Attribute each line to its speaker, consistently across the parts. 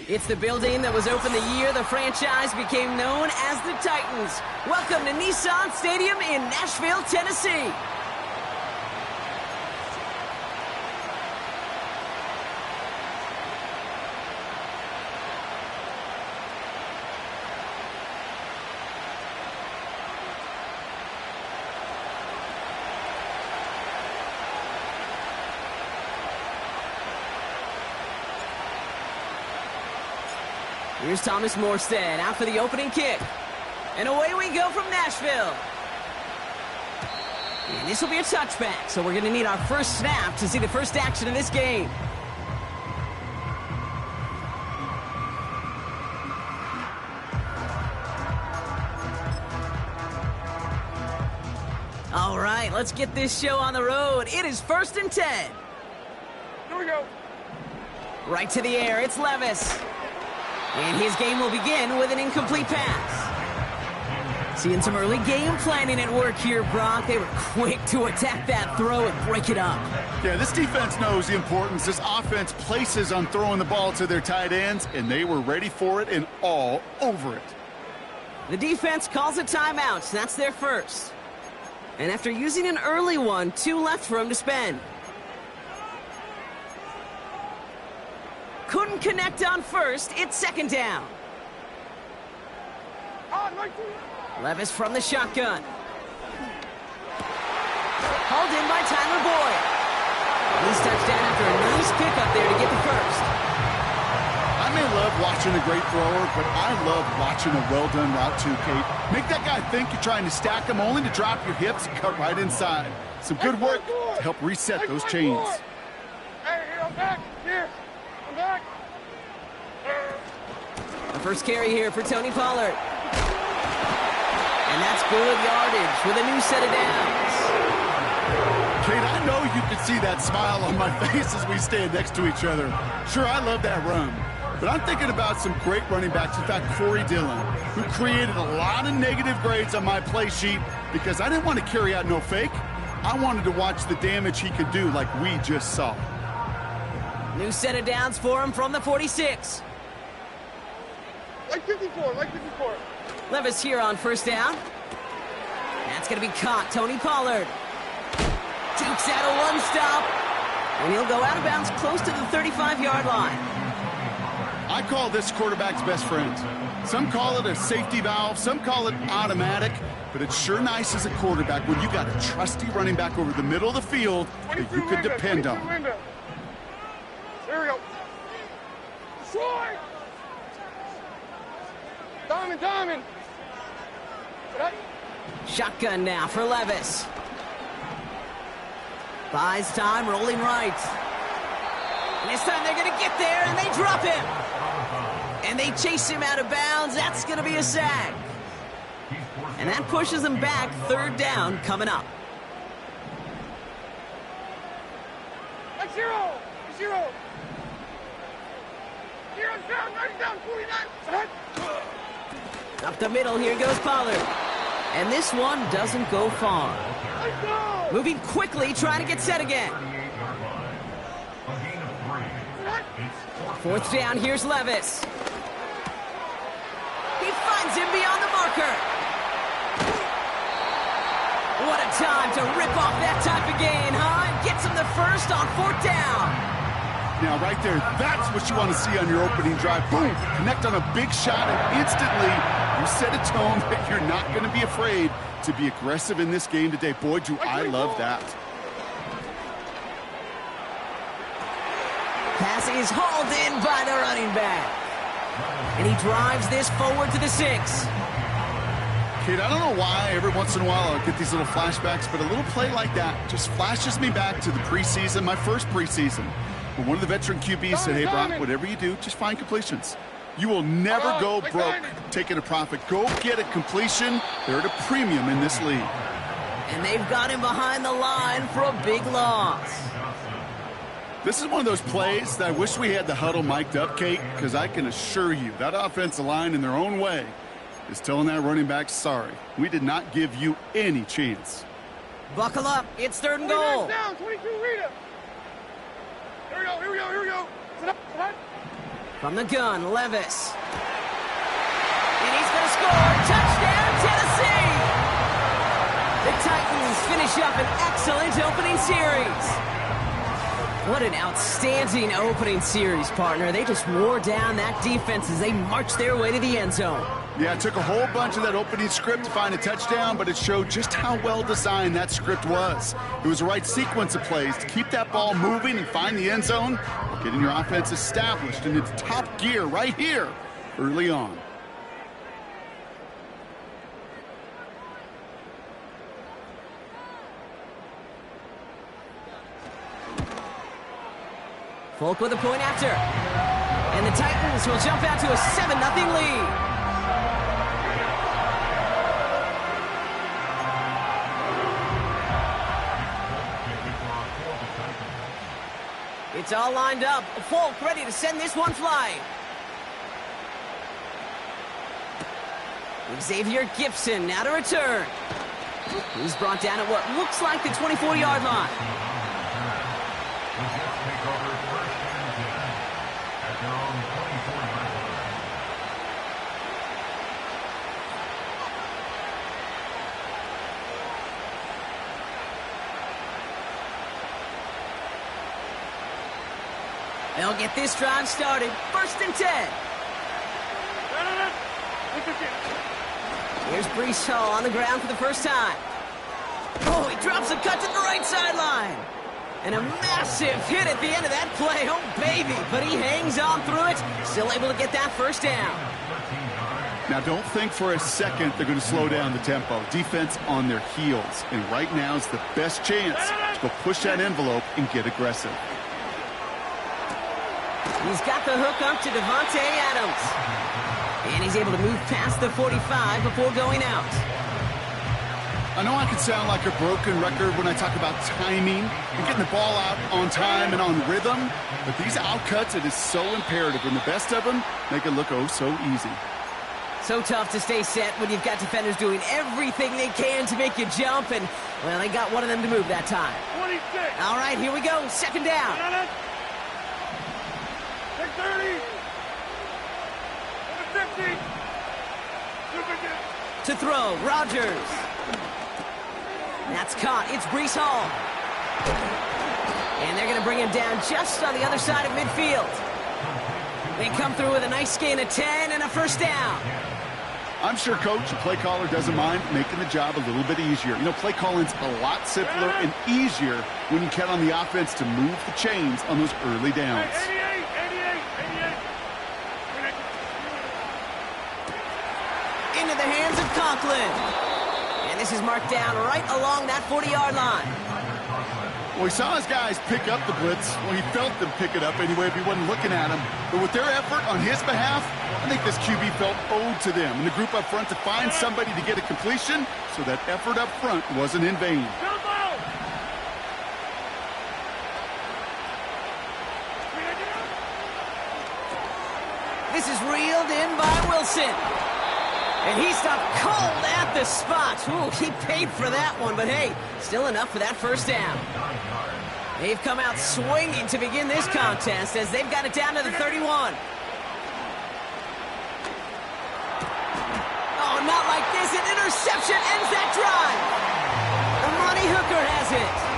Speaker 1: It's the building that was opened the year the franchise became known as the Titans. Welcome to Nissan Stadium in Nashville, Tennessee. Here's Thomas Morstead out for the opening kick. And away we go from Nashville. And this will be a touchback, so we're going to need our first snap to see the first action in this game. All right, let's get this show on the road. It is 1st and 10.
Speaker 2: Here we go.
Speaker 1: Right to the air, it's Levis. And his game will begin with an incomplete pass. Seeing some early game planning at work here, Brock. They were quick to attack that throw and break it up.
Speaker 3: Yeah, this defense knows the importance this offense places on throwing the ball to their tight ends, and they were ready for it and all over it.
Speaker 1: The defense calls a timeout, so that's their first. And after using an early one, 2 left for him to spend. Couldn't connect on first. It's 2nd down. Levis from the shotgun. Hauled in by Tyler Boyd. He's touchdown after a nice pickup there to get the first.
Speaker 3: I may love watching a great thrower, but I love watching a well-done route too, Kate. Make that guy think you're trying to stack him only to drop your hips and cut right inside. Some good work to help reset those chains.
Speaker 2: Hey, I'm back. Here. I'm back.
Speaker 1: The first carry here for Tony Pollard. And that's good yardage with a new set of downs.
Speaker 3: Kate, I know you can see that smile on my face as we stand next to each other. Sure, I love that run. But I'm thinking about some great running backs. In fact, Corey Dillon, who created a lot of negative grades on my play sheet because I didn't want to carry out no fake. I wanted to watch the damage he could do like we just saw.
Speaker 1: New set of downs for him from the 46.
Speaker 2: Like 54, like 54.
Speaker 1: Levis here on 1st down. That's going to be caught. Tony Pollard takes out a one-stop. And he'll go out of bounds close to the 35-yard line.
Speaker 3: I call this quarterback's best friend. Some call it a safety valve, some call it automatic, but it's sure nice as a quarterback when you got a trusty running back over the middle of the field that you can depend on.
Speaker 2: Here we go. Troy! Diamond!
Speaker 1: Shotgun now for Levis. Buys time, rolling right. And this time they're going to get there, and they drop him. And they chase him out of bounds. That's going to be a sack. And that pushes them back. 3rd down coming up.
Speaker 2: Zero. Zero's down, 49.
Speaker 1: Up the middle, here goes Pollard. And this one doesn't go far. Moving quickly, trying to get set again. 4th down, here's Levis. He finds him beyond the marker. What a time to rip off that type of gain, huh? And gets him the first on 4th down.
Speaker 3: Now, right there, that's what you want to see on your opening drive. Boom! Connect on a big shot, and instantly you set a tone that you're not going to be afraid to be aggressive in this game today. Boy, do I love that.
Speaker 1: Pass is hauled in by the running back. And he drives this forward to the 6.
Speaker 3: Kate, I don't know why every once in a while I'll get these little flashbacks, but a little play like that just flashes me back to the preseason, my first preseason. But one of the veteran QBs said, hey, Brock, whatever you do, just find completions. You will never go broke taking a profit. Go get a completion. They're at a premium in this league.
Speaker 1: And they've got him behind the line for a big loss.
Speaker 3: This is one of those plays that I wish we had the huddle mic'd up, Kate, because I can assure you that offensive line in their own way is telling that running back, sorry, we did not give you any chance.
Speaker 1: Buckle up. It's 3rd and goal.
Speaker 2: Down, 22, Rita. Here we go.
Speaker 1: From the gun, Levis. And he's going to score. Touchdown, Tennessee! The Titans finish up an excellent opening series. What an outstanding opening series, partner. They just wore down that defense as they marched their way to the end zone.
Speaker 3: Yeah, it took a whole bunch of that opening script to find a touchdown, but it showed just how well designed that script was. It was the right sequence of plays to keep that ball moving and find the end zone, getting your offense established in its top gear right here early on.
Speaker 1: Folk with a point after. And the Titans will jump out to a 7-0 lead. It's all lined up. Folk ready to send this one flying. Xavier Gipson now to return. He's brought down at what looks like the 24-yard line. They'll get this drive started. 1st and 10. Here's Breece Hall on the ground for the first time. Oh, he drops a cut to the right sideline. And a massive hit at the end of that play. Oh, baby. But he hangs on through it. Still able to get that first down.
Speaker 3: Now, don't think for a second they're going to slow down the tempo. Defense on their heels. And right now is the best chance to go push that envelope and get aggressive.
Speaker 1: He's got the hook up to Devontae Adams. And he's able to move past the 45 before going out.
Speaker 3: I know I can sound like a broken record when I talk about timing and getting the ball out on time and on rhythm, but these outcuts, it is so imperative, and the best of them make it look oh so easy.
Speaker 1: So tough to stay set when you've got defenders doing everything they can to make you jump, and, well, they got one of them to move that time.
Speaker 2: 26.
Speaker 1: All right, here we go. 2nd down.
Speaker 2: 30. 50.
Speaker 1: To throw, Rodgers. That's caught. It's Breece Hall. And they're going to bring him down just on the other side of midfield. They come through with a nice gain of 10 and a first down.
Speaker 3: I'm sure coach and play caller doesn't mind making the job a little bit easier. You know, play calling's a lot simpler and easier when you count on the offense to move the chains on those early downs.
Speaker 2: 88.
Speaker 1: Into the hands of Conklin. And this is marked down right along that 40-yard line.
Speaker 3: Well, he saw his guys pick up the blitz. Well, he felt them pick it up anyway if he wasn't looking at him. But with their effort on his behalf, I think this QB felt owed to them and the group up front to find somebody to get a completion, so that effort up front wasn't in vain.
Speaker 1: This is reeled in by Wilson. And he stopped cold at the spot. Ooh, he paid for that one, but hey, still enough for that first down. They've come out swinging to begin this contest as they've got it down to the 31. Oh, not like this. An interception ends that drive. Amani Hooker has it.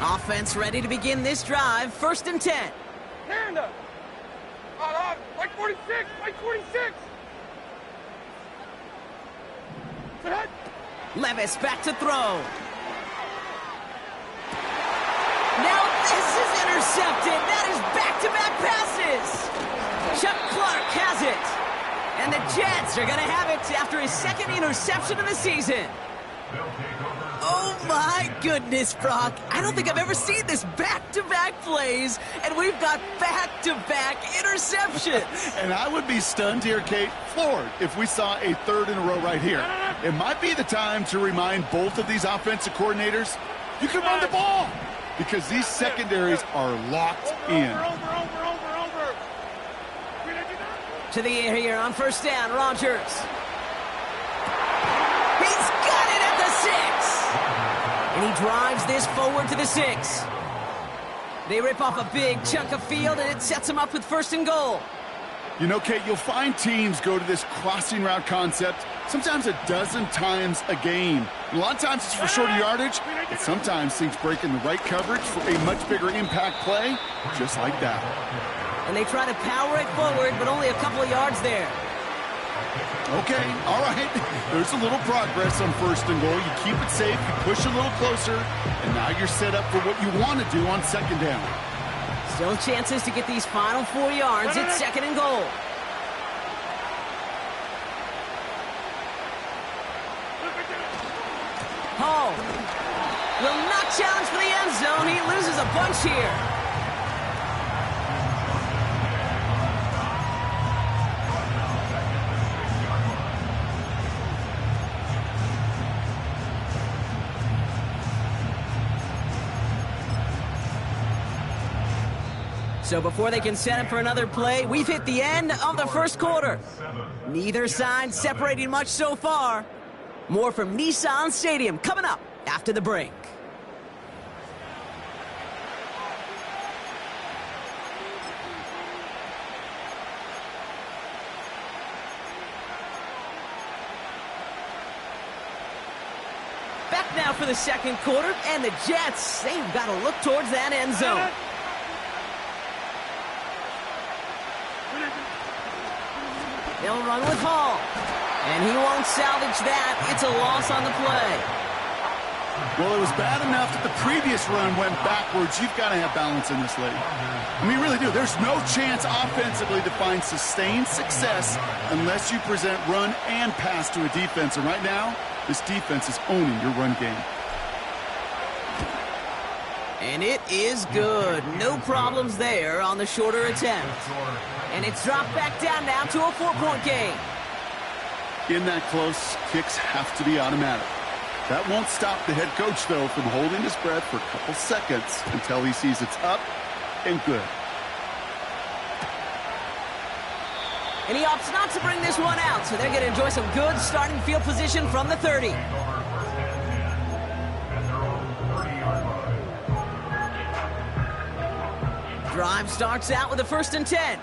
Speaker 1: Offense ready to begin this drive. 1st and 10.
Speaker 2: Hand up. Like 46. Like 46.
Speaker 1: Levis back to throw. Now this is intercepted. That is back-to-back passes. Chuck Clark has it. And the Jets are going to have it after his 2nd interception of the season. Oh, my goodness, Brock. I don't think I've ever seen this back-to-back plays, and we've got back-to-back interceptions.
Speaker 3: And I would be stunned here, Kate, floored, if we saw a 3rd in a row right here. It might be the time to remind both of these offensive coordinators, you can run the ball, because these secondaries are locked in.
Speaker 2: Over.
Speaker 1: To the air here on first down, Rodgers. He's got it at the 6. And he drives this forward to the 6. They rip off a big chunk of field, and it sets him up with first and goal.
Speaker 3: You know, Kate, you'll find teams go to this crossing route concept sometimes a dozen times a game. A lot of times it's for shorter yardage, but sometimes things break in the right coverage for a much bigger impact play, just like that.
Speaker 1: And they try to power it forward, but only a couple of yards there.
Speaker 3: Okay, all right. There's a little progress on first and goal. You keep it safe, you push a little closer, and now you're set up for what you want to do on second down.
Speaker 1: Still chances to get these final 4 yards. It's second and goal. Hall will not challenge for the end zone. He loses a bunch here. So before they can set up for another play, we've hit the end of the first quarter. Neither side separating much so far. More from Nissan Stadium coming up after the break. Back now for the second quarter, and the Jets, they've got to look towards that end zone. They'll run with Hall. And he won't salvage that. It's a loss on the play.
Speaker 3: Well, it was bad enough that the previous run went backwards. You've got to have balance in this league. I mean, you really do. There's no chance offensively to find sustained success unless you present run and pass to a defense. And right now, this defense is owning your run game.
Speaker 1: And it is good. No problems there on the shorter attempt. And it's dropped back down now to a 4-point game.
Speaker 3: In that close, kicks have to be automatic. That won't stop the head coach, though, from holding his breath for a couple seconds until he sees it's up and good.
Speaker 1: And he opts not to bring this one out, so they're going to enjoy some good starting field position from the 30. Drive starts out with a 1st and 10.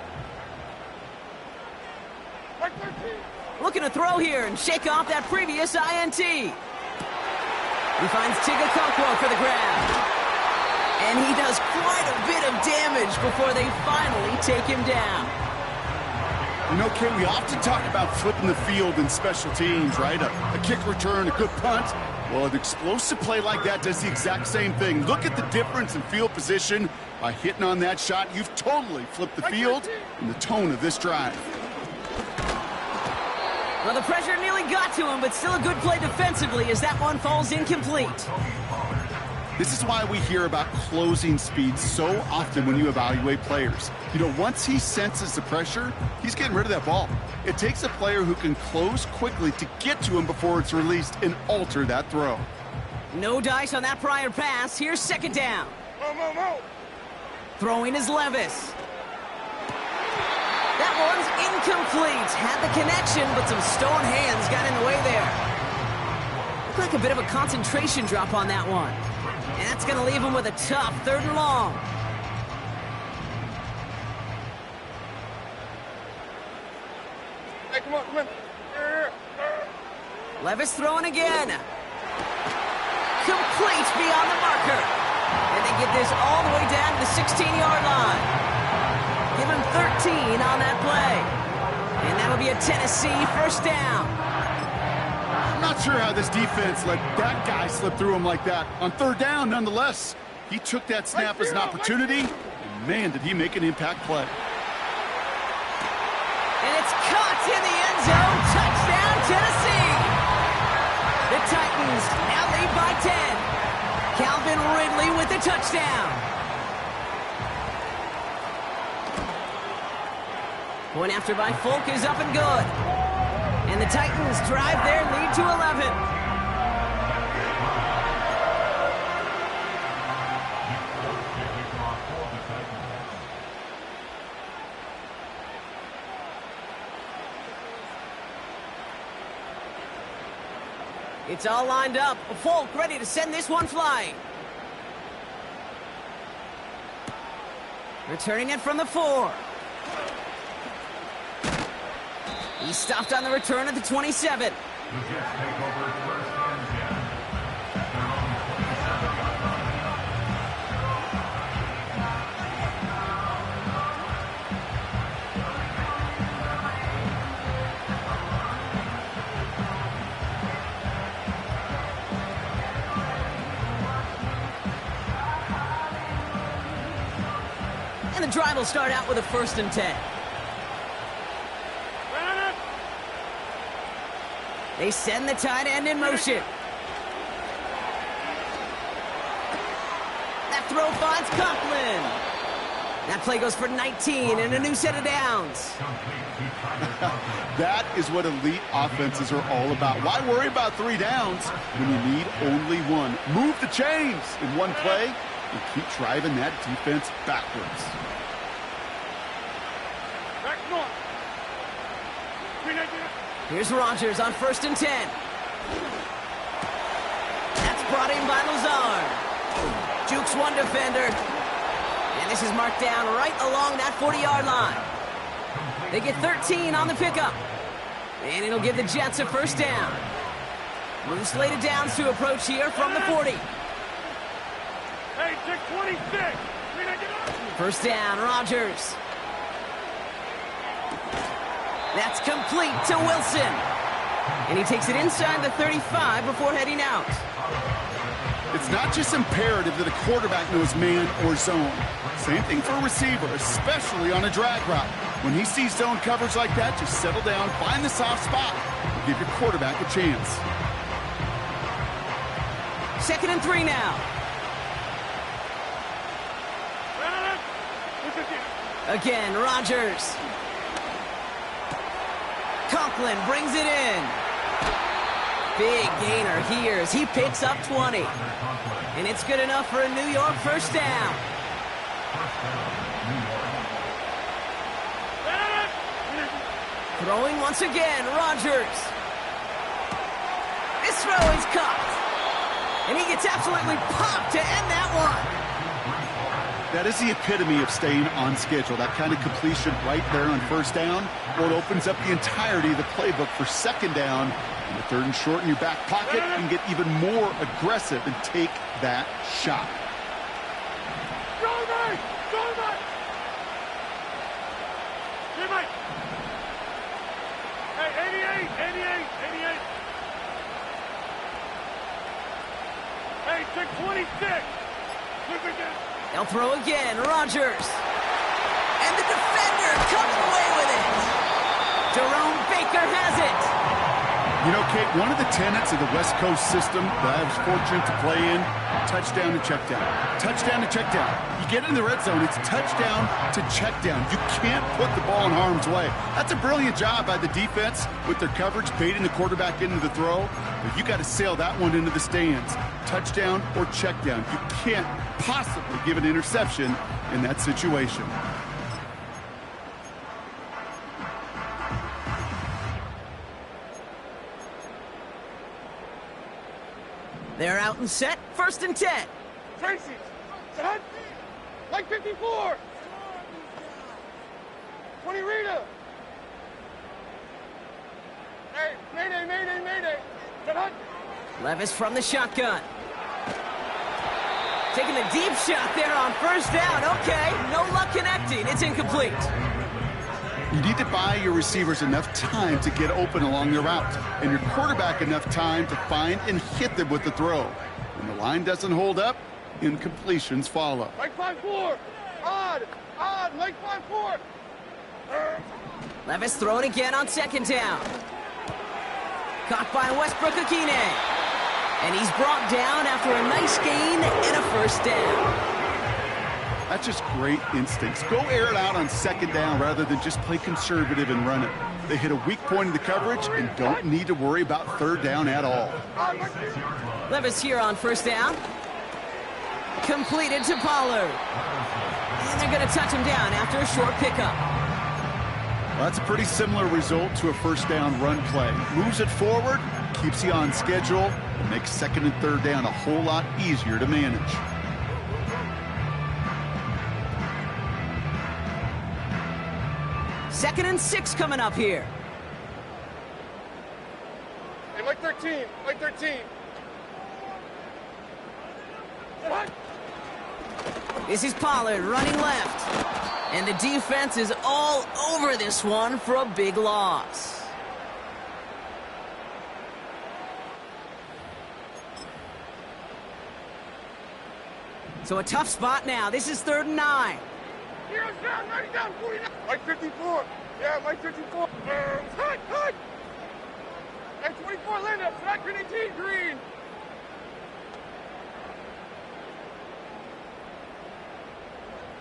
Speaker 1: Looking to throw here and shake off that previous INT. He finds Tigakonkwo for the grab. And he does quite a bit of damage before they finally take him down.
Speaker 3: You know, Ken, we often talk about flipping the field in special teams, right? A kick return, a good punt. Well, an explosive play like that does the exact same thing. Look at the difference in field position. By hitting on that shot, you've totally flipped the field and the tone of this drive.
Speaker 1: Well, the pressure nearly got to him, but still a good play defensively as that one falls incomplete.
Speaker 3: This is why we hear about closing speed so often when you evaluate players. You know, once he senses the pressure, he's getting rid of that ball. It takes a player who can close quickly to get to him before it's released and alter that throw.
Speaker 1: No dice on that prior pass. Here's second down. Throwing is Levis. That one's incomplete. Had the connection, but some stone hands got in the way there. Looked like a bit of a concentration drop on that one. And that's going to leave him with a tough 3rd and long.
Speaker 2: Hey, come on.
Speaker 1: Levis throwing again. Complete beyond the marker. And they get this all the way down to the 16-yard line. Give him 13 on that play. And that'll be a Tennessee 1st down.
Speaker 3: I'm not sure how this defense let that guy slip through him like that. On 3rd down, nonetheless, he took that snap as an opportunity, and man, did he make an impact play.
Speaker 1: And it's caught in the end zone. Touchdown, Tennessee. The Titans now lead by 10. Calvin Ridley with the touchdown. Point after by Folk is up and good. And the Titans drive their lead to 11. It's all lined up. Folk ready to send this one flying. Returning it from the 4. He's stopped on the return at the 27. And the drive will start out with a 1st and 10. They send the tight end in motion. That throw finds Conklin. That play goes for 19 and a new set of downs.
Speaker 3: That is what elite offenses are all about. Why worry about 3 downs when you need only 1? Move the chains in one play and keep driving that defense backwards.
Speaker 2: Back north.
Speaker 1: Here's Rodgers on 1st and 10. That's brought in by Lazard. Jukes one defender. And this is marked down right along that 40-yard line. They get 13 on the pickup. And it'll give the Jets a 1st down. Moves slated downs to approach here from the 40.
Speaker 2: Hey, 626.
Speaker 1: 1st down, Rodgers. That's complete to Wilson. And he takes it inside the 35 before heading out.
Speaker 3: It's not just imperative that a quarterback knows man or zone. Same thing for a receiver, especially on a drag route. When he sees zone coverage like that, just settle down, find the soft spot, and give your quarterback a chance.
Speaker 1: 2nd and 3 now. Again, Rodgers. Conklin brings it in. Big gainer here as he picks up 20. And it's good enough for a New York 1st down. Throwing once again, Rodgers. This throw is caught. And he gets absolutely popped to end that one.
Speaker 3: That is the epitome of staying on schedule. That kind of completion right there on 1st down. Well, it opens up the entirety of the playbook for 2nd down. And the 3rd and short in your back pocket, you can get even more aggressive and take that shot.
Speaker 2: Go, Mike! Go, Mike! Hey, Mike! Hey, 88! Hey, 626! Look at that!
Speaker 1: They'll throw again, Rodgers. And the defender coming away with it. Jerome Baker has it.
Speaker 3: You know, Kate, one of the tenets of the West Coast system that I was fortunate to play in, touchdown to check down. Touchdown to check down. You get in the red zone, it's touchdown to check down. You can't put the ball in harm's way. That's a brilliant job by the defense with their coverage, baiting the quarterback into the throw. But you got to sail that one into the stands. Touchdown or check down. You can't possibly give an interception in that situation.
Speaker 1: They're out and set. 1st and 10.
Speaker 2: Tracy! Set! Like 54! 20 Rita! Hey, mayday! Set!
Speaker 1: Levis from the shotgun. Taking the deep shot there on 1st down. Okay, no luck connecting. It's incomplete.
Speaker 3: You need to buy your receivers enough time to get open along their route, and your quarterback enough time to find and hit them with the throw. When the line doesn't hold up, incompletions follow.
Speaker 2: Like 5-4! Odd! Like 5-4!
Speaker 1: Levis throwing again on 2nd down. Caught by Westbrook-Ikhine. And he's brought down after a nice gain and a 1st down.
Speaker 3: That's just great instincts. Go air it out on 2nd down rather than just play conservative and run it. They hit a weak point in the coverage and don't need to worry about 3rd down at all.
Speaker 1: Levis here on 1st down. Completed to Pollard. And they're going to touch him down after a short pickup.
Speaker 3: Well, that's a pretty similar result to a 1st down run play. Moves it forward, keeps you on schedule and makes second and third down a whole lot easier to manage.
Speaker 1: Second and 6 coming up here.
Speaker 2: Hey, Mike 13. Mike 13.
Speaker 1: This is Pollard running left. And the defense is all over this one for a big loss. So a tough spot now. This is 3rd and 9.
Speaker 2: Heroes down, 90 down, 49. Mike 54. Yeah, Mike 54. Hut. Hey, 24, Linda. Flat green 18, green.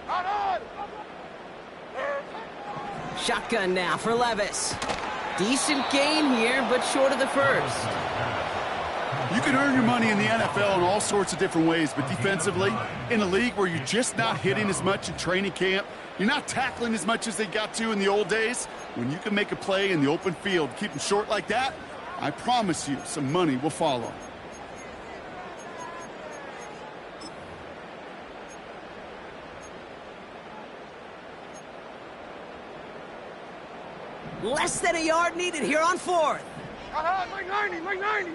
Speaker 2: Out on.
Speaker 1: Shotgun now for Levis. Decent gain here, but short of the first.
Speaker 3: You can earn your money in the NFL in all sorts of different ways, but defensively, in a league where you're just not hitting as much in training camp, you're not tackling as much as they got to in the old days, when you can make a play in the open field, keep them short like that, I promise you some money will follow.
Speaker 1: Less than a yard needed here on 4th.
Speaker 2: Mike 90, Mike 90.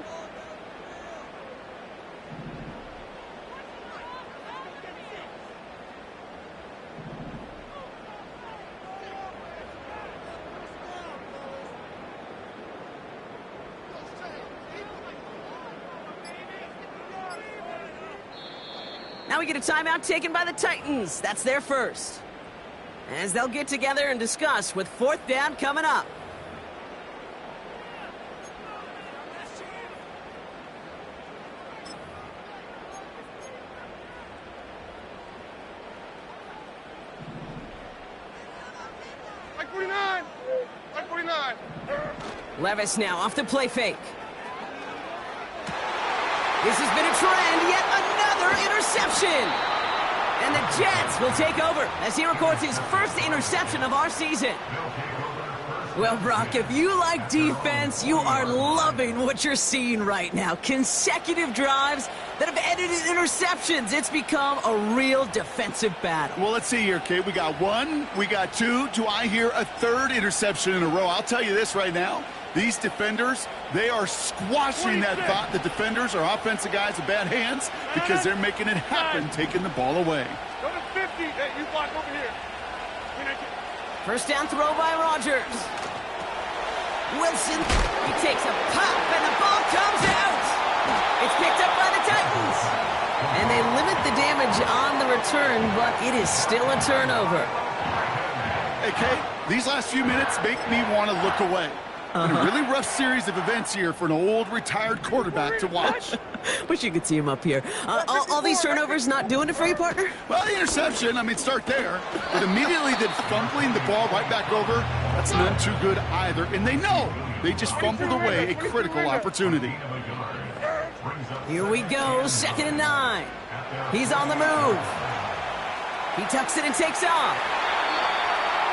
Speaker 1: Now we get a timeout taken by the Titans. That's their first. As they'll get together and discuss with 4th down coming up.
Speaker 2: Mike 49. Mike 49.
Speaker 1: Levis now off the play fake. This has been a trend, yet another interception. And the Jets will take over as he records his first interception of our season. Well, Brock, if you like defense, you are loving what you're seeing right now. Consecutive drives that have ended in interceptions. It's become a real defensive battle.
Speaker 3: Well, let's see here, Kate. We got 1, we got 2. Do I hear a 3rd interception in a row? I'll tell you this right now. These defenders, they are squashing that thought. The defenders are offensive guys with bad hands because they're making it happen, taking the ball away.
Speaker 2: Go to 50. Hey, you block over here.
Speaker 1: First down throw by Rodgers. Wilson, he takes a pop, and the ball comes out. It's picked up by the Titans. And they limit the damage on the return, but it is still a turnover.
Speaker 3: Hey, Kate, these last few minutes make me want to look away. Been a really rough series of events here for an old retired quarterback to watch.
Speaker 1: Wish you could see him up here. All these turnovers not doing it for you, partner?
Speaker 3: Well, the interception, I mean, start there. But immediately then fumbling the ball right back over, that's none too good either. And they know they just fumbled away a critical opportunity.
Speaker 1: Here we go, 2nd and 9. He's on the move. He tucks it and takes off.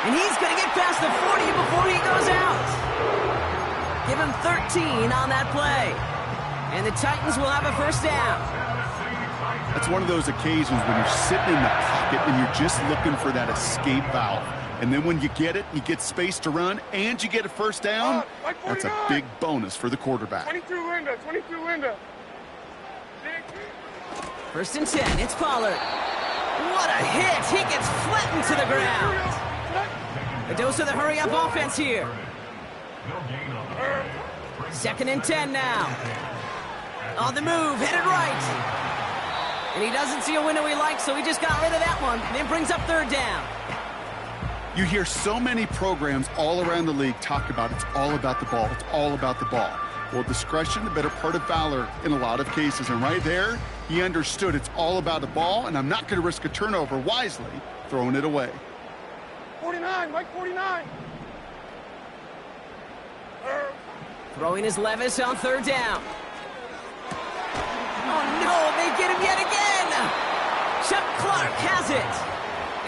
Speaker 1: And he's going to get past the 40 before he goes out. Give him 13 on that play. And the Titans will have a first down.
Speaker 3: That's one of those occasions when you're sitting in the pocket and you're just looking for that escape valve. And then when you get it, you get space to run, and you get a first down. That's a big bonus for the quarterback.
Speaker 2: 22 Linda, 22 Linda.
Speaker 1: 1st and 10, it's Pollard. What a hit! He gets flattened to the ground. A dose of the hurry-up offense here. 2nd and 10 now. On the move, headed right. And he doesn't see a window he likes, so he just got rid of that one. And then brings up 3rd down.
Speaker 3: You hear so many programs all around the league talk about it's all about the ball. It's all about the ball. Well, discretion, the better part of valor in a lot of cases. And right there, he understood it's all about the ball, and I'm not going to risk a turnover wisely throwing it away.
Speaker 2: 49, Mike 49.
Speaker 1: Throwing his Levis on 3rd down. Oh, no, they get him yet again. Chuck Clark has it.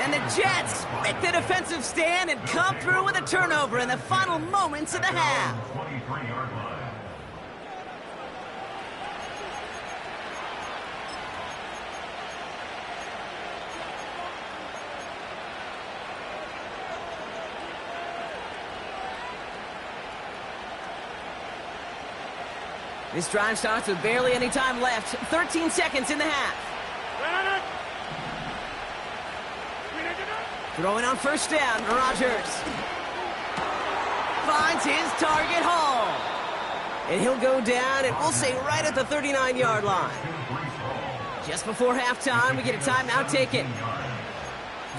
Speaker 1: And the Jets make the defensive stand and come through with a turnover in the final moments of the half. This drive starts with barely any time left. 13 seconds in the half. Throwing on first down, Rodgers. Finds his target, Hall. And he'll go down, and we'll say right at the 39-yard line. Just before halftime, we get a timeout taken.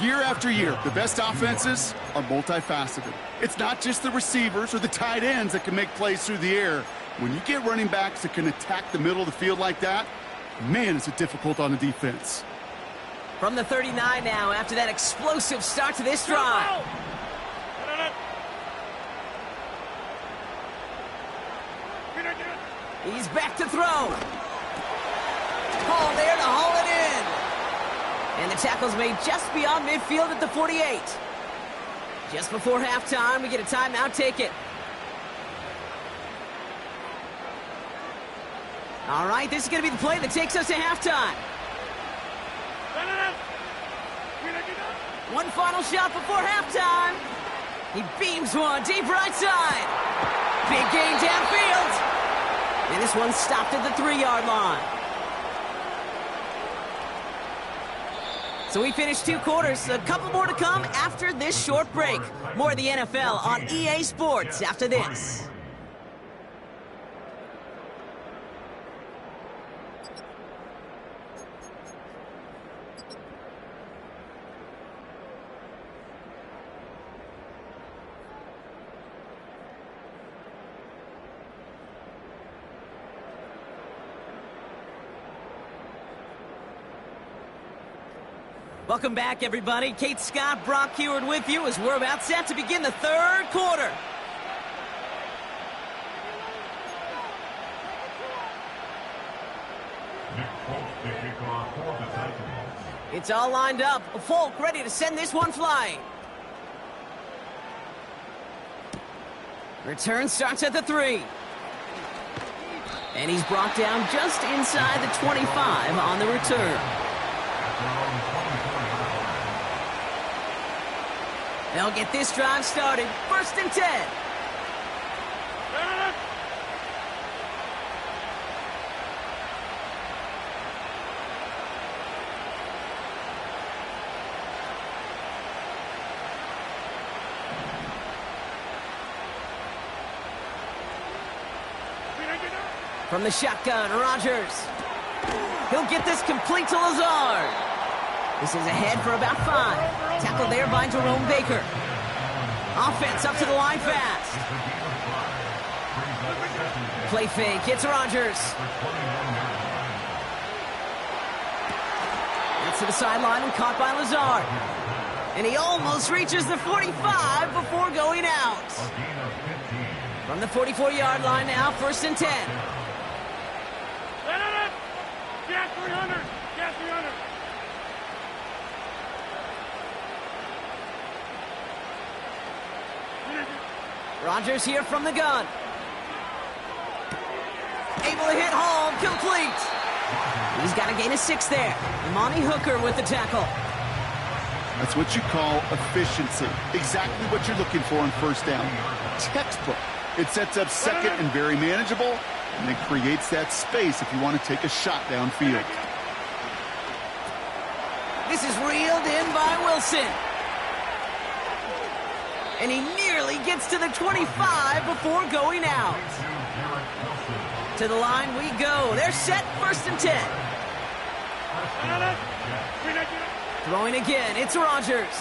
Speaker 3: Year after year, the best offenses are multifaceted. It's not just the receivers or the tight ends that can make plays through the air. When you get running backs that can attack the middle of the field like that, man, is it difficult on the defense.
Speaker 1: From the 39 now, after that explosive start to this drive. He's back to throw. Hall there to haul it in. And the tackle's made just beyond midfield at the 48. Just before halftime, we get a timeout taken. All right, this is going to be the play that takes us to halftime. One final shot before halftime. He beams one deep right side. Big gain downfield. And this one stopped at the 3-yard line. So we finished 2 quarters. A couple more to come after this short break. More of the NFL on EA Sports after this. Welcome back, everybody. Kate Scott, Brock Huard with you as we're about set to begin the 3rd quarter. It's all lined up. Folk ready to send this one flying. Return starts at the 3. And he's brought down just inside the 25 on the return. They'll get this drive started. 1st and 10. From the shotgun, Rodgers. He'll get this complete to Lazard. This is ahead for about 5. Tackled there by Jerome Baker. Offense up to the line fast. Play fake, it's Rodgers. That's to the sideline and caught by Lazard. And he almost reaches the 45 before going out. From the 44-yard line now, 1st and 10.
Speaker 2: Gas 300! Gas 300!
Speaker 1: Rodgers here from the gun. Able to hit Hall, complete. He's got a gain of 6 there. Monty Hooker with the tackle.
Speaker 3: That's what you call efficiency. Exactly what you're looking for on 1st down. Textbook. It sets up 2nd and very manageable, and then creates that space if you want to take a shot downfield.
Speaker 1: This is reeled in by Wilson. And he nearly gets to the 25 before going out. To the line we go. They're set, 1st and 10. Throwing again, it's Rodgers.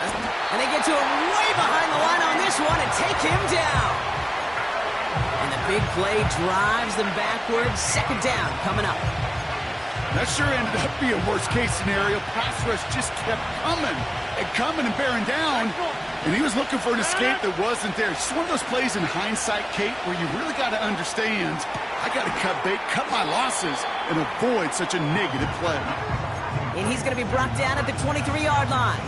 Speaker 1: And they get to him way behind the line on this one and take him down. And the big play drives them backwards. 2nd down coming up.
Speaker 3: That sure ended up being worst-case scenario. Pass rush just kept coming and bearing down. And he was looking for an escape that wasn't there. It's just one of those plays in hindsight, Kate, where you really got to understand, I got to cut bait, cut my losses, and avoid such a negative play.
Speaker 1: And he's going to be brought down at the 23-yard line.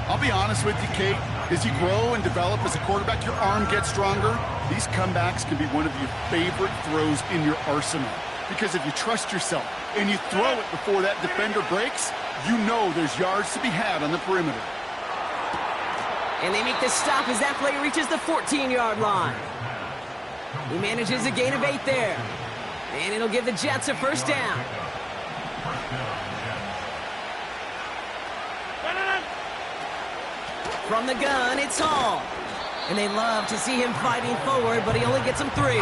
Speaker 3: I'll be honest with you, Kate. As you grow and develop as a quarterback, your arm gets stronger. These comebacks can be one of your favorite throws in your arsenal. Because if you trust yourself and you throw it before that defender breaks, you know there's yards to be had on the perimeter.
Speaker 1: And they make the stop as that play reaches the 14-yard line. He manages a gain of 8 there. And it'll give the Jets a first down. From the gun, it's Hall. And they love to see him fighting forward, but he only gets them 3.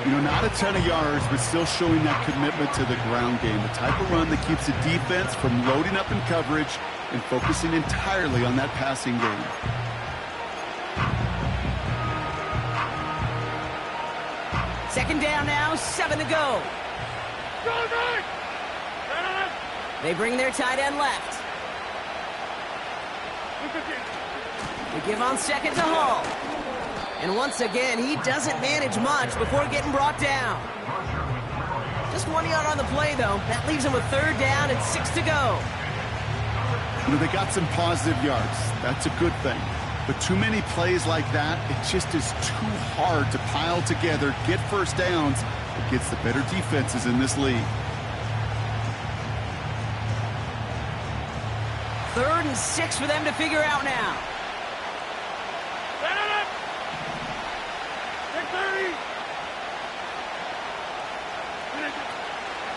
Speaker 3: You know, not a ton of yards, but still showing that commitment to the ground game. The type of run that keeps the defense from loading up in coverage and focusing entirely on that passing game.
Speaker 1: Second down now, 7 to go. They bring their tight end left. They give on second to Hall. And once again, he doesn't manage much before getting brought down. Just 1 yard on the play, though. That leaves him with third down and 6 to go.
Speaker 3: You know, they got some positive yards. That's a good thing. But too many plays like that, it just is too hard to pile together, get first downs against the better defenses in this league.
Speaker 1: Third and 6 for them to figure out now.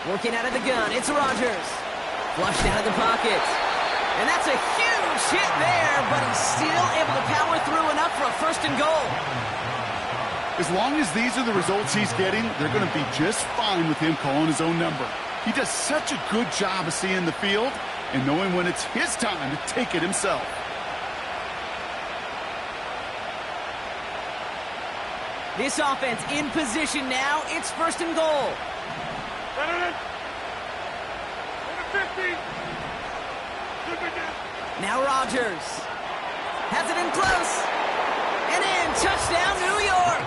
Speaker 1: Working out of the gun, it's Rodgers. Flushed out of the pocket. And that's a huge hit there, but he's still able to power through enough for a first and goal.
Speaker 3: As long as these are the results he's getting, they're going to be just fine with him calling his own number. He does such a good job of seeing the field and knowing when it's his time to take it himself.
Speaker 1: This offense in position now. It's first and goal. Now Rodgers has it in close. And in. Touchdown, New York.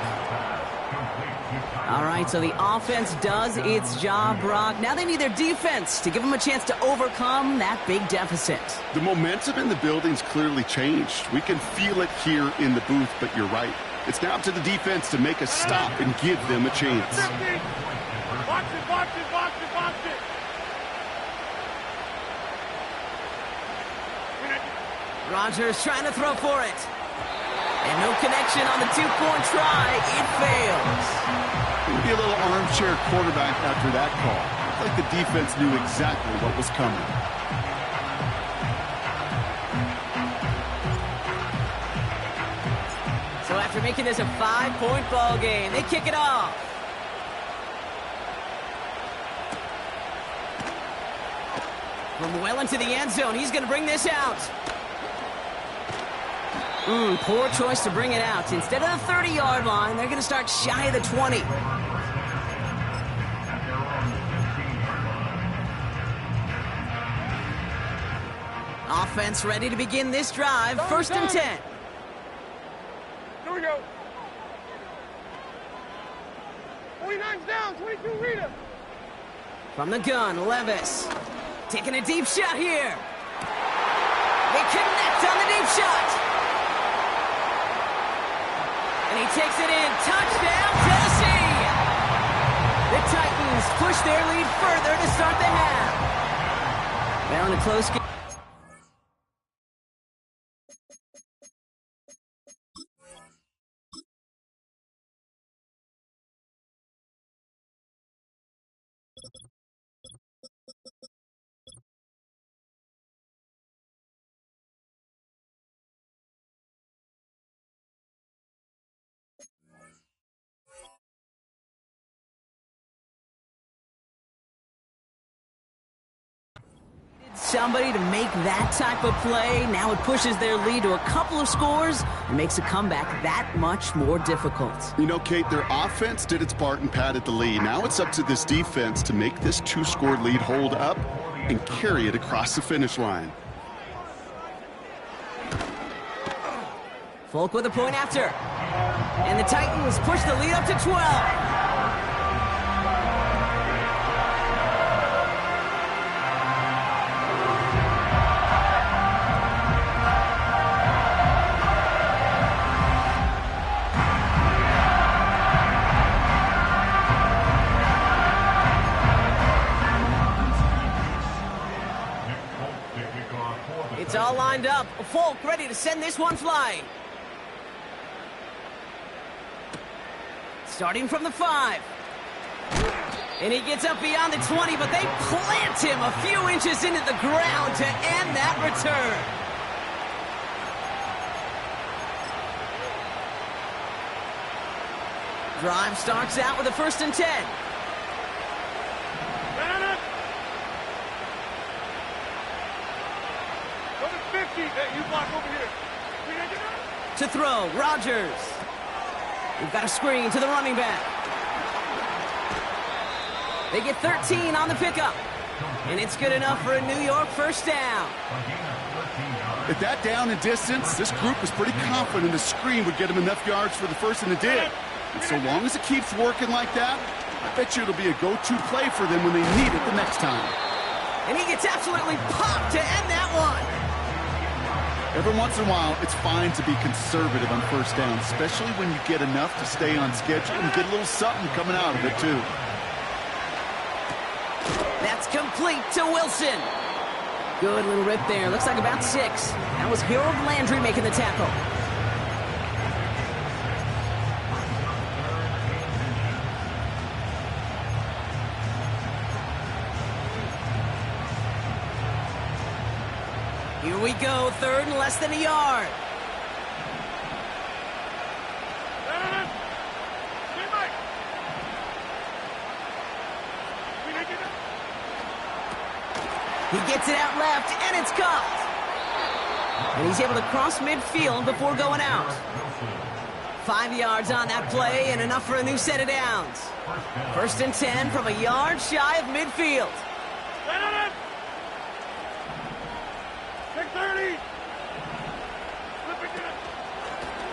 Speaker 1: All right, so the offense does its job, Brock. Now they need their defense to give them a chance to overcome that big deficit.
Speaker 3: The momentum in the building's clearly changed. We can feel it here in the booth, but you're right. It's now up to the defense to make a stop and give them a chance.
Speaker 2: Box it, box it, box it, box it.
Speaker 1: Rodgers trying to throw for it. And no connection on the two-point try. It fails.
Speaker 3: Maybe a little armchair quarterback after that call. Looked like the defense knew exactly what was coming.
Speaker 1: So after making this a 5-point ball game, they kick it off. From well into the end zone, he's going to bring this out. Poor choice to bring it out. Instead of the 30-yard line, they're going to start shy of the 20. Offense ready to begin this drive. First and 10.
Speaker 2: Here we go. 29's down, 22 Rita.
Speaker 1: From the gun, Levis. Taking a deep shot here. They connect on the deep shot. And he takes it in. Touchdown, Tennessee. The Titans push their lead further to start the half. Well, in a close game. Somebody to make that type of play. Now it pushes their lead to a couple of scores and makes a comeback that much more difficult.
Speaker 3: You know, Kate, their offense did its part and padded the lead. Now it's up to this defense to make this 2-score lead hold up and carry it across the finish line.
Speaker 1: Folk with a point after. And the Titans push the lead up to 12. It's all lined up. Folk ready to send this one flying. Starting from the 5. And he gets up beyond the 20, but they plant him a few inches into the ground to end that return. Drive starts out with a 1st and 10.
Speaker 2: Number 50, you block over here.
Speaker 1: To throw, Rodgers. We've got a screen to the running back. They get 13 on the pickup. And it's good enough for a New York 1st down.
Speaker 3: At that down and distance, this group was pretty confident the screen would get them enough yards for the 1st, and it did. And so long as it keeps working like that, I bet you it'll be a go-to play for them when they need it the next time.
Speaker 1: And he gets absolutely popped to end that one.
Speaker 3: Every once in a while, it's fine to be conservative on 1st down, especially when you get enough to stay on schedule and get a little something coming out of it, too.
Speaker 1: That's complete to Wilson. Good little rip there. Looks like about 6. That was Harold Landry making the tackle. Here we go, 3rd and less than a yard. He gets it out left, and it's caught. And he's able to cross midfield before going out. 5 yards on that play, and enough for a new set of downs. 1st and 10 from a yard shy of midfield.
Speaker 2: 630.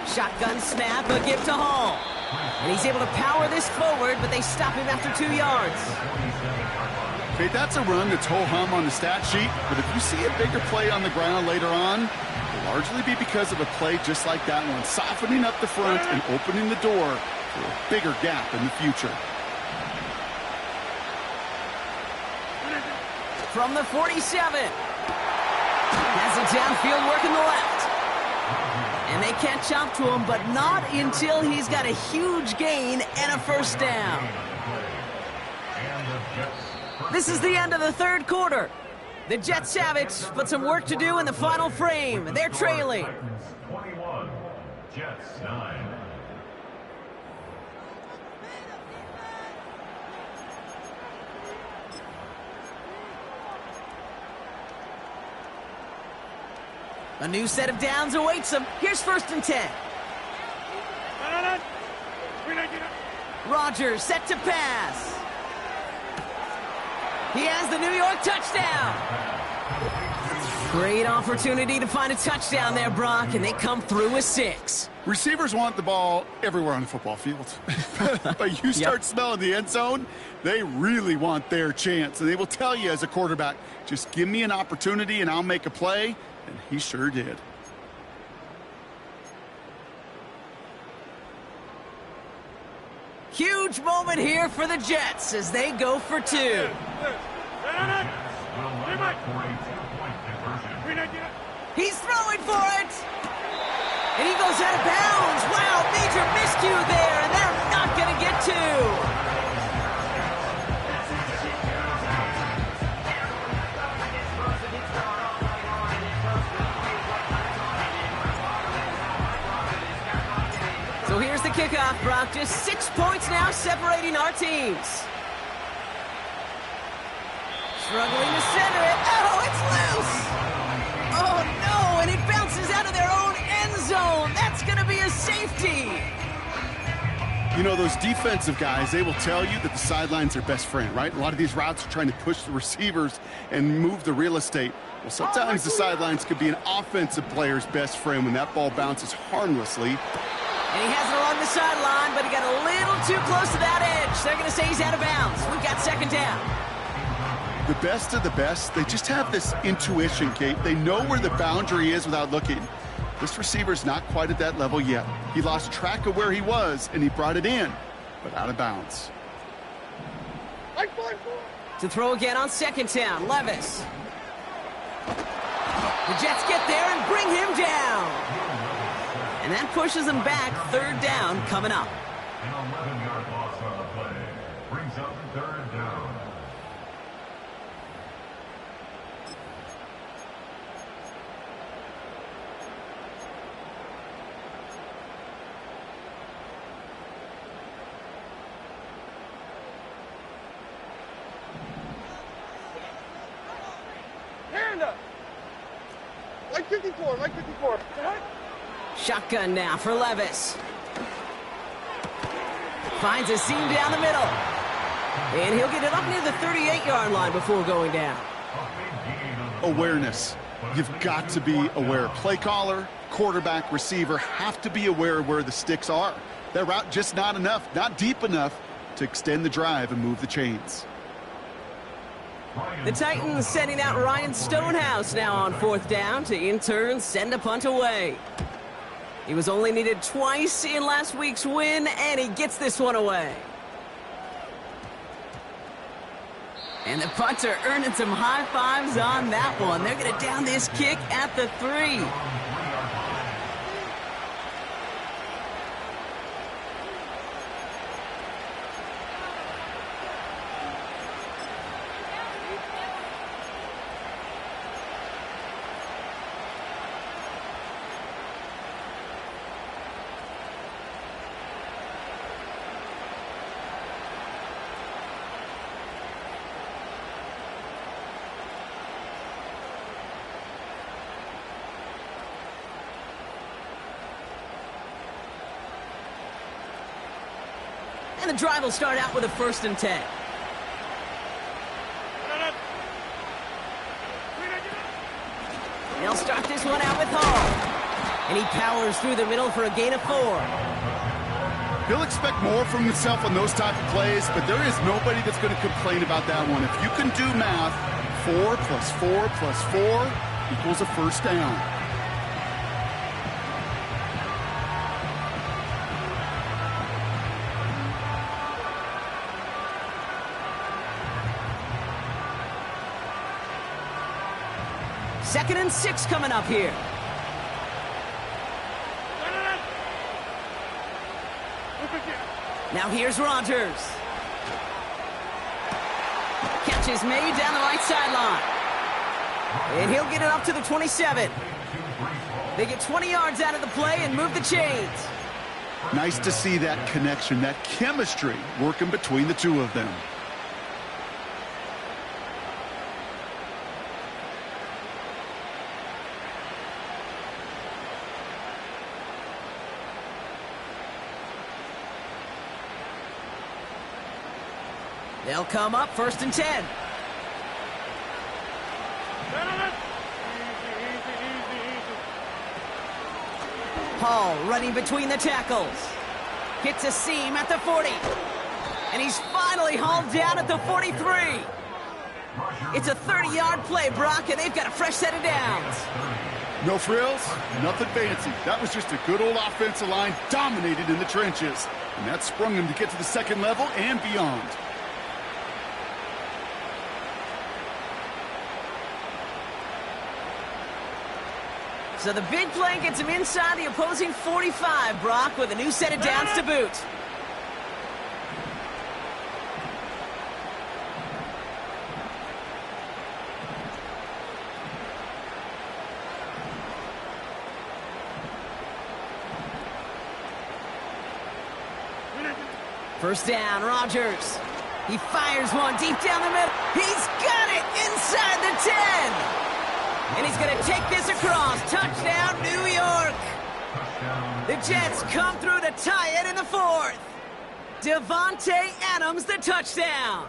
Speaker 1: Shotgun snap, a give to Hall. And he's able to power this forward, but they stop him after 2 yards.
Speaker 3: Okay, that's a run that's ho-hum on the stat sheet, but if you see a bigger play on the ground later on, it'll largely be because of a play just like that one, softening up the front and opening the door for a bigger gap in the future.
Speaker 1: From the 47. Has it downfield working the left. And they catch up to him, but not until he's got a huge gain and a 1st down. This is the end of the 3rd quarter. The Jets have it, but some work to do in the final frame. They're trailing.
Speaker 4: 21, Jets 9.
Speaker 1: A new set of downs awaits them. Here's 1st and 10. Rodgers set to pass. He has the New York touchdown. Great opportunity to find a touchdown there, Brock, and they come through with 6.
Speaker 3: Receivers want the ball everywhere on the football field. But you start smelling the end zone, they really want their chance. And they will tell you as a quarterback, just give me an opportunity and I'll make a play. And he sure did.
Speaker 1: Huge moment here for the Jets as they go for 2. He's throwing for it. And he goes out of bounds. Wow, major miscue there, and they're not going to get 2. So here's the kickoff, Brock. Just 6 points now separating our teams. Struggling to center it. Oh, it's loose. Oh, no, and it bounces out of their own end zone. That's going to be a safety.
Speaker 3: You know, those defensive guys, they will tell you that the sideline's their best friend, right? A lot of these routes are trying to push the receivers and move the real estate. Well, sometimes the sidelines could be an offensive player's best friend when that ball bounces harmlessly.
Speaker 1: And he has it along the sideline, but he got a little too close to that edge. They're going to say he's out of bounds. We've got 2nd down.
Speaker 3: The best of the best, they just have this intuition, Kate. They know where the boundary is without looking. This receiver's not quite at that level yet. He lost track of where he was, and he brought it in, but out of bounds.
Speaker 1: To throw again on 2nd down, Levis. The Jets get there and bring him down. And that pushes them back. 3rd down coming up.
Speaker 4: An 11-yard loss on the play. Brings up third down.
Speaker 2: Hand up. Like 54, like 54.
Speaker 1: Shotgun now for Levis. Finds a seam down the middle. And he'll get it up near the 38-yard line before going down.
Speaker 3: Awareness. You've got to be aware. Play caller, quarterback, receiver have to be aware of where the sticks are. That route just not enough, not deep enough to extend the drive and move the chains.
Speaker 1: The Titans sending out Ryan Stonehouse now on fourth down to in turn send a punt away. He was only needed twice in last week's win, and he gets this one away. And the punter earning some high fives on that one. They're going to down this kick at the 3. And the drive will start out with a 1st and 10. They'll start this one out with Hall. And he powers through the middle for a gain of 4.
Speaker 3: He'll expect more from himself on those type of plays, but there is nobody that's going to complain about that one. If you can do math, 4 plus 4 plus 4 equals a 1st down.
Speaker 1: Second and 6 coming up here. Now here's Rodgers. Catch is made down the right sideline. And he'll get it up to the 27. They get 20 yards out of the play and move the chains.
Speaker 3: Nice to see that connection, that chemistry working between the two of them.
Speaker 1: They'll come up 1st and 10. Hall running between the tackles. Hits a seam at the 40. And he's finally hauled down at the 43. It's a 30-yard play, Brock, and they've got a fresh set of downs.
Speaker 3: No frills, nothing fancy. That was just a good old offensive line dominated in the trenches. And that sprung him to get to the 2nd level and beyond.
Speaker 1: So the big play gets him inside the opposing 45, Brock, with a new set of downs to boot. First down, Rodgers. He fires one deep down the middle. He's got it inside the 10. And he's going to take this across. Touchdown, New York. The Jets come through to tie it in the 4th. Devontae Adams, the touchdown.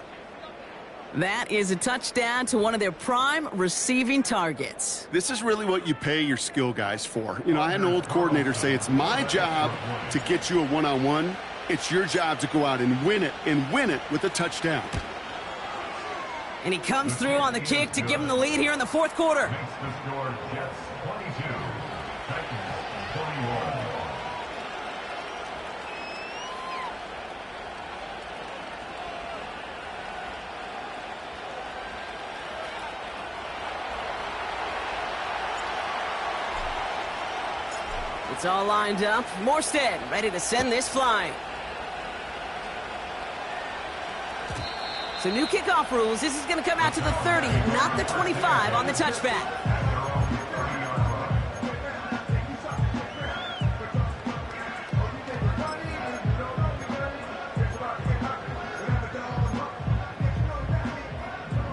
Speaker 1: That is a touchdown to one of their prime receiving targets.
Speaker 3: This is really what you pay your skill guys for. You know, I had an old coordinator say it's my job to get you a one-on-one. It's your job to go out and win it with a touchdown.
Speaker 1: And he comes through on the kick to give him the lead here in the 4th quarter.
Speaker 4: Makes the score Jets 22, Titans 21.
Speaker 1: It's all lined up. Morstead ready to send this flying. So new kickoff rules. This is going to come out to the 30, not the 25 on the touchback.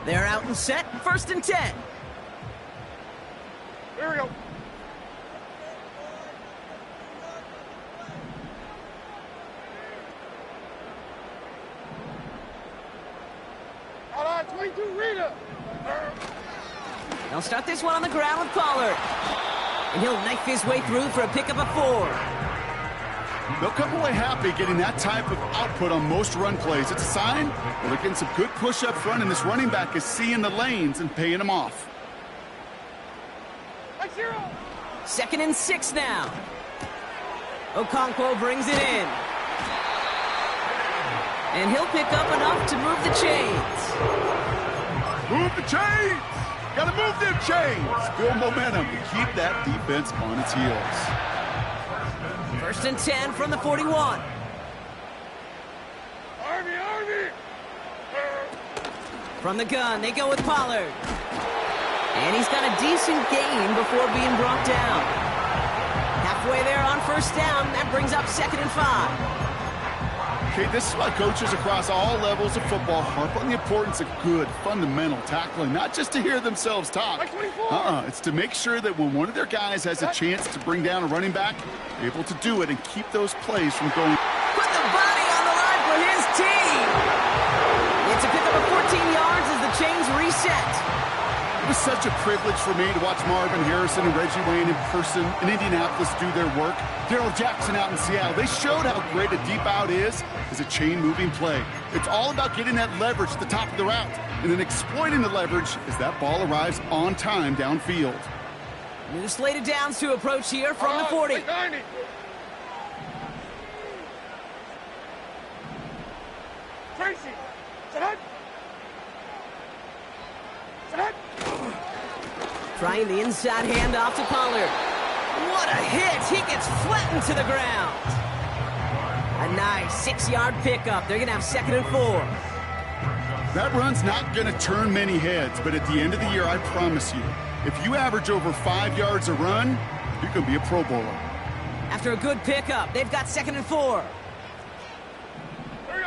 Speaker 1: They're out and set. 1st and 10.
Speaker 2: Here we go. Hold on, 22, Rita.
Speaker 1: They'll start this one on the ground with Pollard. And he'll knife his way through for a pickup of 4.
Speaker 3: They'll come away happy getting that type of output on most run plays. It's a sign that they're getting some good push up front, and this running back is seeing the lanes and paying them off.
Speaker 2: 0.
Speaker 1: 2nd and 6 now. Okonkwo brings it in. And he'll pick up enough to move the chains.
Speaker 3: Move the chains! Gotta move them chains! Build momentum to keep that defense on its heels.
Speaker 1: 1st and 10 from the 41.
Speaker 2: Army!
Speaker 1: From the gun, they go with Pollard. And he's got a decent gain before being brought down. Halfway there on 1st down. That brings up 2nd and 5.
Speaker 3: Okay, this is why coaches across all levels of football harp on the importance of good, fundamental tackling, not just to hear themselves talk. It's to make sure that when one of their guys has a chance to bring down a running back, they're able to do it and keep those plays from going.
Speaker 1: Put the body on the line for his team. It's a pickup of 14 yards as the chains reset.
Speaker 3: It was such a privilege for me to watch Marvin Harrison and Reggie Wayne in person in Indianapolis do their work. Darrell Jackson out in Seattle. They showed how great a deep out is as a chain-moving play. It's all about getting that leverage at the top of the route and then exploiting the leverage as that ball arrives on time downfield.
Speaker 1: New slated downs to approach here from the 40.
Speaker 2: Tracy, sit up.
Speaker 1: Trying the inside handoff to Pollard. What a hit! He gets flattened to the ground. A nice 6-yard pickup. They're going to have 2nd and 4.
Speaker 3: That run's not going to turn many heads, but at the end of the year, I promise you, if you average over 5 yards a run, you can be a Pro Bowler.
Speaker 1: After a good pickup, they've got 2nd and 4.
Speaker 2: Here we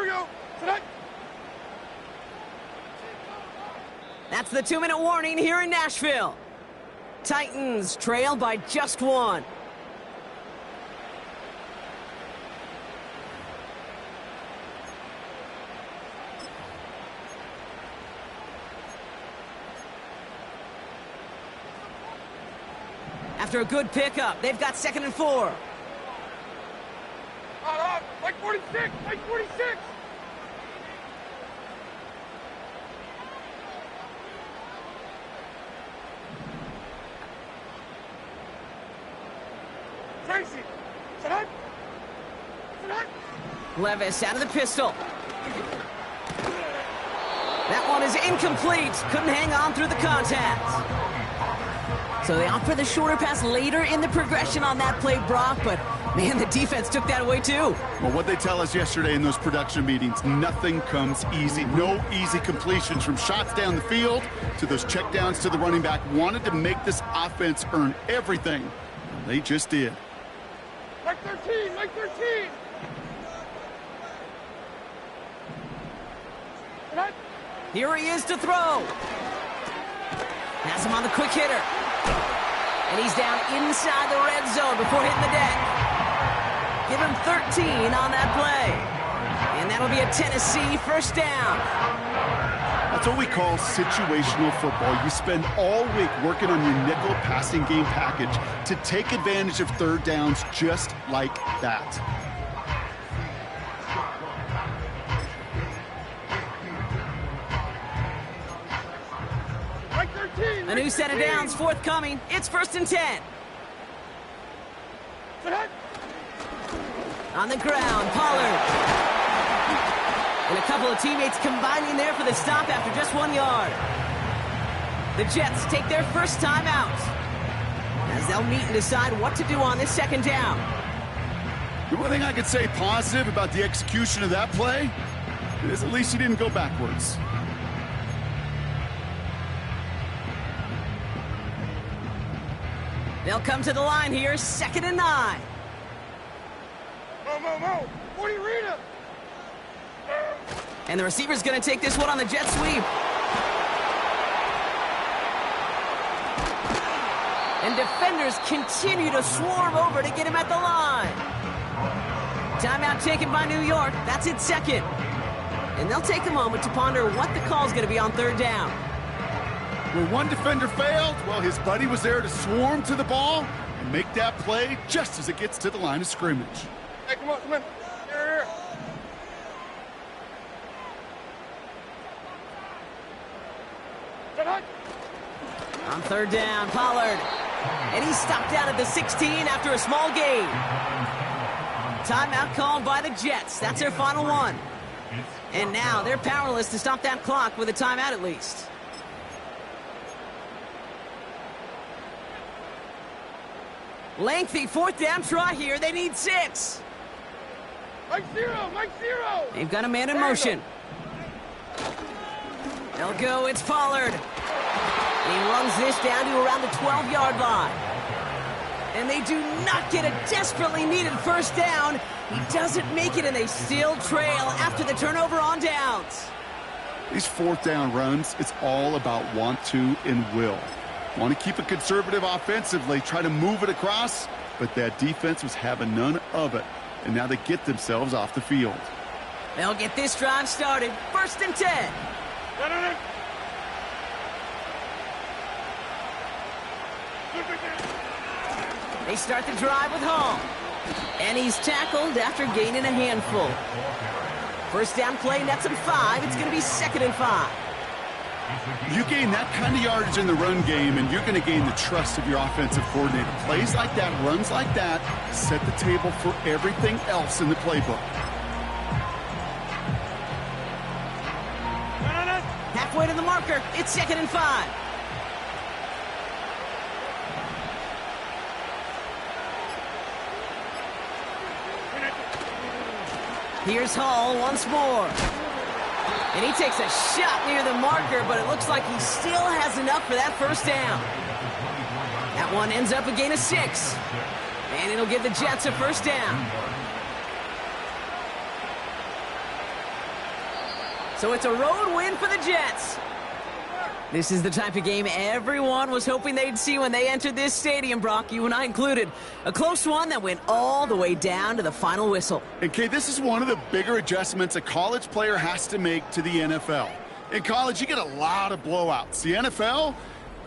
Speaker 2: go. Sit up.
Speaker 1: That's the 2-minute warning here in Nashville. Titans trail by just 1. After a good pickup, they've got 2nd and 4.
Speaker 2: Like 46! Tracy, sit up.
Speaker 1: Levis out of the pistol. That one is incomplete. Couldn't hang on through the contact. So they opt for the shorter pass later in the progression on that play, Brock, but man, the defense took that away too.
Speaker 3: Well, what they tell us yesterday in those production meetings, nothing comes easy. No easy completions from shots down the field to those checkdowns to the running back. Wanted to make this offense earn everything. They just did.
Speaker 2: Mike 13!
Speaker 1: Here he is to throw. Has him on the quick hitter. And he's down inside the red zone before hitting the deck. Give him 13 on that play. And that'll be a Tennessee 1st down.
Speaker 3: That's what we call situational football. You spend all week working on your nickel passing game package to take advantage of 3rd downs just like that.
Speaker 1: A new set of downs forthcoming. It's 1st and 10. On the ground, Pollard. And a couple of teammates combining there for the stop after just 1 yard. The Jets take their first time out as they'll meet and decide what to do on this 2nd down.
Speaker 3: The one thing I could say positive about the execution of that play, At least he didn't go backwards.
Speaker 1: They'll come to the line here, 2nd and 9.
Speaker 2: Mo, 40 Rita.
Speaker 1: And the receiver's going to take this one on the jet sweep. And defenders continue to swarm over to get him at the line. Timeout taken by New York. That's its 2nd. And they'll take a moment to ponder what the call's going to be on 3rd down.
Speaker 3: Where one defender failed, well, his buddy was there to swarm to the ball and make that play just as it gets to the line of scrimmage.
Speaker 2: Hey, come on. Here.
Speaker 1: On 3rd down, Pollard. And he's stopped down at the 16 after a small gain. Timeout called by the Jets. That's their final one. And now they're powerless to stop that clock with a timeout at least. Lengthy 4th down try here. They need 6.
Speaker 2: Mike zero.
Speaker 1: They've got a man in motion. They'll go. It's Pollard. And he runs this down to around the 12-yard line. And they do not get a desperately needed 1st down. He doesn't make it, and they still trail after the turnover on downs.
Speaker 3: These 4th down runs, it's all about want to and will. Want to keep it conservative offensively, try to move it across, but that defense was having none of it. And now they get themselves off the field.
Speaker 1: They'll get this drive started. 1st and 10.
Speaker 2: No.
Speaker 1: They start the drive with Hall. And he's tackled after gaining a handful. 1st down play nets him 5. It's going to be 2nd and 5.
Speaker 3: You gain that kind of yardage in the run game, and you're going to gain the trust of your offensive coordinator. Plays like that, runs like that, set the table for everything else in the playbook.
Speaker 1: Halfway to the marker. It's 2nd and 5. Here's Hall once more. And he takes a shot near the marker, but it looks like he still has enough for that 1st down. That one ends up a gain of 6. And it'll give the Jets a 1st down. So it's a road win for the Jets. This is the type of game everyone was hoping they'd see when they entered this stadium, Brock, you and I included. A close one that went all the way down to the final whistle.
Speaker 3: And, Kay, this is one of the bigger adjustments a college player has to make to the NFL. In college, you get a lot of blowouts. The NFL,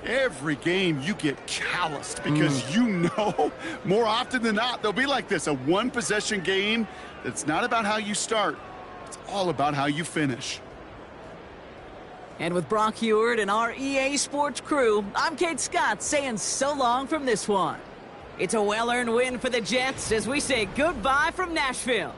Speaker 3: every game you get calloused because you know more often than not they'll be like this, a one-possession game that's not about how you start. It's all about how you finish.
Speaker 1: And with Brock Huard and our EA Sports crew, I'm Kate Scott saying so long from this one. It's a well-earned win for the Jets as we say goodbye from Nashville.